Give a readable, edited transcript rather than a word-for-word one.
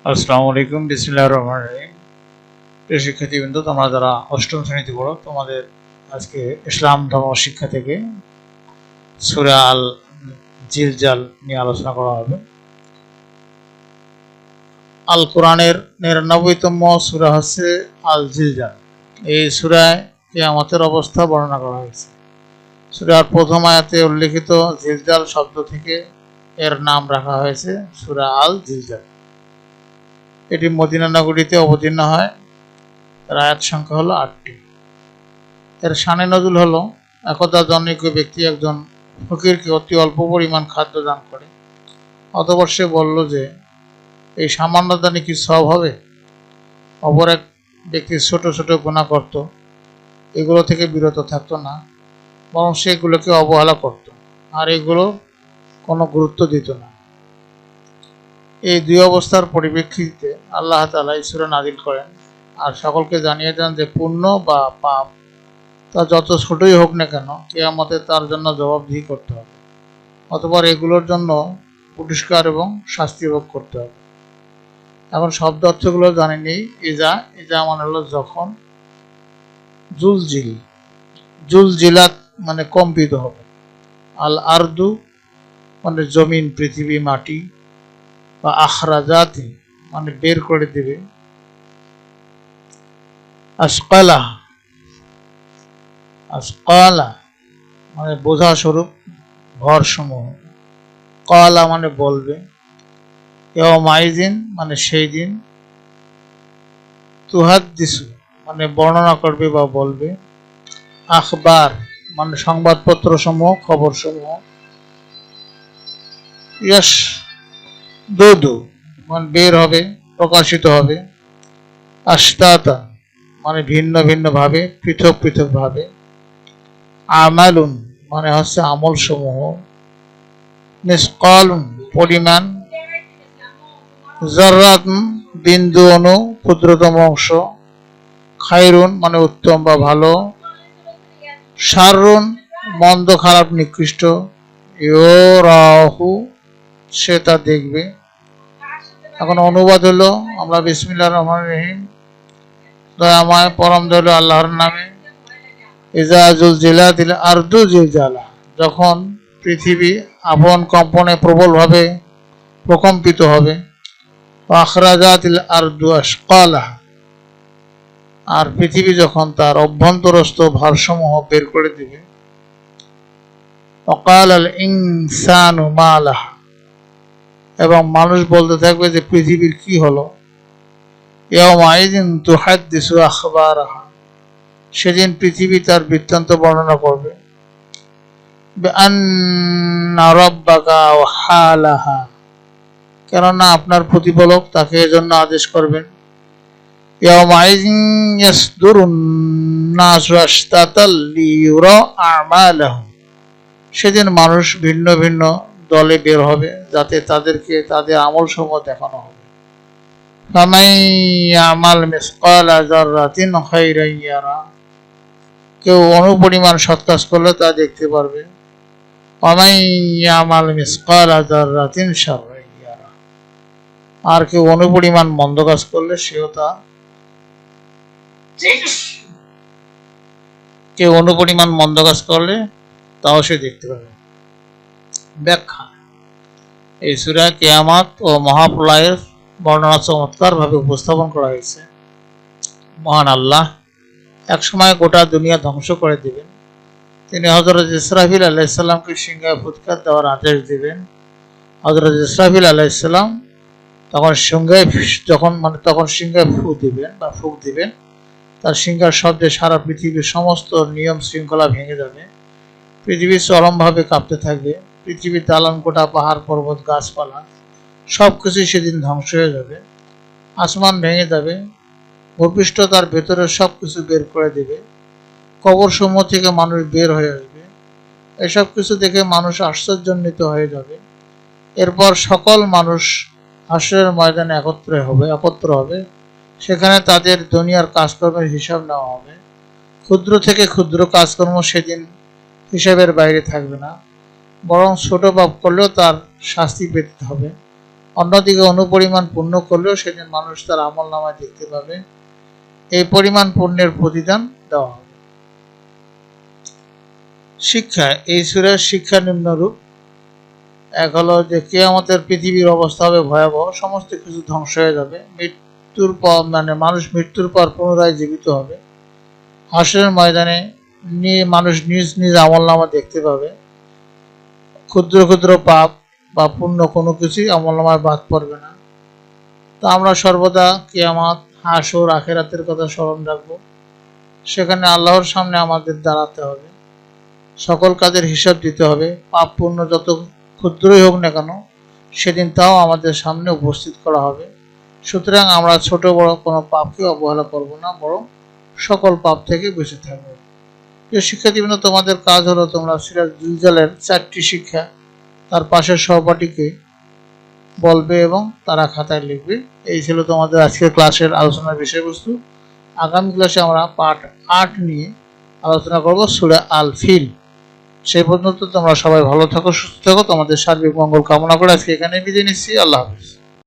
আসসালামু আলাইকুম, বিসমিল্লাহির রহমানির রহিম। প্রিয় শিক্ষার্থীবৃন্দ, তোমরা যারা অষ্টম শ্রেণীতে পড়ো, তোমাদের আজকে ইসলাম ধর্ম শিক্ষা থেকে সূরা আল জিলজাল নিয়ে আলোচনা করা হবে। আল কোরআনের ৯৯তম সূরা হচ্ছে আল জিলজাল। এই সূরায় কিয়ামতের অবস্থা বর্ণনা করা হয়েছে। সূরার প্রথম আয়াতে উল্লেখিত জিলজাল শব্দ থেকে এর নাম রাখা হয়েছে সূরা আল জিলজাল। এটি মদিনা নগরীতে অবতীর্ণ হয়। এর আয়াত সংখ্যা হলো ৮টি। এর শানে নজুল হলো, একদা জনৈক ব্যক্তি একজন ফকিরকে অতি অল্প পরিমাণ খাদ্য দান করে। অতঃপর সে বলল যে, এই সামান্য দানে কি সওয়াব হবে? অপর এক ব্যক্তি ছোট ছোট গুনাহ করত, এগুলো থেকে বিরত থাকতো না, বরং সেগুলোকে অবহেলা করত আর এগুলো কোনো গুরুত্ব দিত না। এই দুই অবস্থার পরিপ্রেক্ষিতে আল্লাহ তাআলা এই সূরা নাযিল করেন আর সকলকে জানিয়ে দেন যে পুণ্য বা পাপ তা যত ছোটই হোক না কেন, কিয়ামতে তার জন্য জবাবদিহি করতে হবে। অতঃপর এগুলোর জন্য পুরস্কার এবং শাস্তি ভোগ করতে হবে। এখন শব্দ অর্থগুলো জানিনি। ইজা ইজা মানে হলো যখন, জুলজিল জুলজিলাত মানে কম্পিত হবে, আল আরদু মানে জমিন, পৃথিবী, মাটি, বা আখরাজাতি মানে বের করে দিবে, আসকালা আসকালা মানে বোঝা স্বরূপ ভর সমূহ, কালা মানে বলবে, ইয়াউমাইজিন মানে সেই দিন, তুহাদ্দিসু মানে বর্ণনা করবে বা বলবে, আখবার মানে সংবাদপত্র সমূহ, খবর সমূহ, ইয়াস দুদু মানে বের হবে, প্রকাশিত হবে, আশতাতা মানে ভিন্ন ভিন্ন ভাবে, পৃথক পৃথক ভাবে, আমালুন মানে হচ্ছে আমল সমূহ, মিসকালুন পরিমাণ, জাররাতুন বিন্দু অণু ক্ষুদ্রতম অংশ, খায়রুন মানে উত্তম বা ভালো, শাররুন মন্দ খারাপ নিকৃষ্ট, ইউরাহু সে তা দেখবে। এখন অনুবাদ হলো, আমরা বিসমিল্লাহির রহমানির রহিম, দয়াময় পরম দয়ালু আল্লাহর নামে। ইজা জুলজিলাতিল আরদু জিলজালা যখন পৃথিবী আপন কম্পনে প্রবলভাবে প্রকম্পিত হবে, আখরাজাতিল আরদু আসকালাহা আর পৃথিবী যখন তার অভ্যন্তরস্থ ভারসমূহ বের করে দিবে, ওয়াকাল আল ইনসানু মা লাহা এবং মানুষ বলতে থাকবে যে পৃথিবীর কি হলো, ইয়াউমাইযিন তুহাদ্দিসু আখবারাহা সেদিন পৃথিবী তার বৃত্তান্ত বর্ণনা করবে, বিআন্না রাব্বাকা ওয়াহালাহা কেননা আপনার প্রতিপালক তাকে এজন্য আদেশ করবেন, ইয়াউমাইযিন ইয়াসদুরুন নাসু আশতাতাল লিইউরা আমালাহুম সেদিন মানুষ ভিন্ন ভিন্ন দলে বের হবে যাতে তাদেরকে তাদের আমল সমূহ দেখানো হবে। ফামান ইয়ামাল মিসকালা যাররাতিন খায়রান ইয়ারা কেউ অনুপরিমাণ সৎ কাজ করলে তা দেখতে পারবে, ওয়ামান ইয়ামাল মিসকালা যাররাতিন শাররান ইয়ারা আর কেউ অনুপরিমাণ মন্দ কাজ করলে সেও তা কেউ অনুপরিমাণ মন্দ কাজ করলে তাও সে দেখতে পাবে। ব্যাখ্যা, এই সূরা কিয়ামত ও মহাপ্রলয়ের বর্ণনা চমৎকার ভাবে উপস্থাপন করা হয়েছে। মহান আল্লাহ একসময় গোটা দুনিয়া ধ্বংস করে দিবেন। তিনি হযরত ইসরাফিল আলাইহিস সালামকে সিংহায় ফুৎকার দেওয়ার আদেশ দিবেন। হযরত ইসরাফিল আলাইহিস সালাম তখন সিংহায় ফুঁক দিবেন। তার সিংহার শব্দে সারা পৃথিবীর সমস্ত নিয়ম শৃঙ্খলা ভেঙে যাবে। পৃথিবী চরমভাবে কাঁপতে থাকবে। পৃথিবীর দালান কোটা, পাহাড় পর্বত, গাছপালা সবকিছুই সেদিন ধ্বংস হয়ে যাবে। আসমান ভেঙে যাবে। ভূপৃষ্ঠ তার ভেতরে সবকিছু বের করে দেবে। কবর সমূহ থেকে মানুষ বের হয়ে আসবে। এসব কিছু দেখে মানুষ আশ্চর্যান্বিত হয়ে যাবে। এরপর সকল মানুষ হাসরের ময়দানে একত্র হবে। সেখানে তাদের দুনিয়ার কাজকর্মের হিসাব নেওয়া হবে। ক্ষুদ্র থেকে ক্ষুদ্র কাজকর্ম সেদিন হিসাবের বাইরে থাকবে না, বরং ছোট পাপ করলেও তার শাস্তি পেতে হবে। অন্যদিকে অনুপরিমাণ পুণ্য করলেও সেদিন মানুষ তার আমল নামায় দেখতে পাবে, এই পরিমাণ পুণ্যের প্রতিদান দেওয়া হবে। শিক্ষা, এই সূরার শিক্ষা নিম্নরূপ। এক হলো যে কিয়ামতের পৃথিবীর অবস্থা হবে ভয়াবহ, সমস্ত কিছু ধ্বংস হয়ে যাবে, মৃত্যুর পর মানুষ মৃত্যুর পর পুনরায় জীবিত হবে। হাসরের ময়দানে মানুষ নিজ নিজ আমল নামা দেখতে পাবে, ক্ষুদ্র ক্ষুদ্র পাপ বা পুণ্য কোনো কিছুই আমল নামায় বাদ পড়বে না। তো আমরা সর্বদা কিয়ামত, হাসর, আখিরাতের কথা স্মরণ রাখবো। সেখানে আল্লাহর সামনে আমাদের দাঁড়াতে হবে, সকল কাজের হিসাব দিতে হবে। পাপ পুণ্য যত ক্ষুদ্রই হোক না কেন, সেদিন তাও আমাদের সামনে উপস্থিত করা হবে। সুতরাং আমরা ছোট বড় কোনো পাপকে অবহেলা করব না, বরং সকল পাপ থেকে বেঁচে থাকবো। প্রিয় শিক্ষার্থীবৃন্দ, তোমাদের কাজ হলো তোমরা সূরা জিলজালের 4টি শিক্ষা তার পাশের সহপাঠীকে বলবে এবং তারা খাতায় লিখবে। এই ছিল তোমাদের আজকের ক্লাসের আলোচনার বিষয়বস্তু। আগামী ক্লাসে আমরা পার্ট 8 নিয়ে আলোচনা করব, সূরা আল ফিল। সেই পর্যন্ত তোমরা সবাই ভালো থাকো, সুস্থ থাকো। তোমাদের সার্বিক মঙ্গল কামনা করে আজকে এখানে বিদায় নিচ্ছি। আল্লাহ হাফেজ।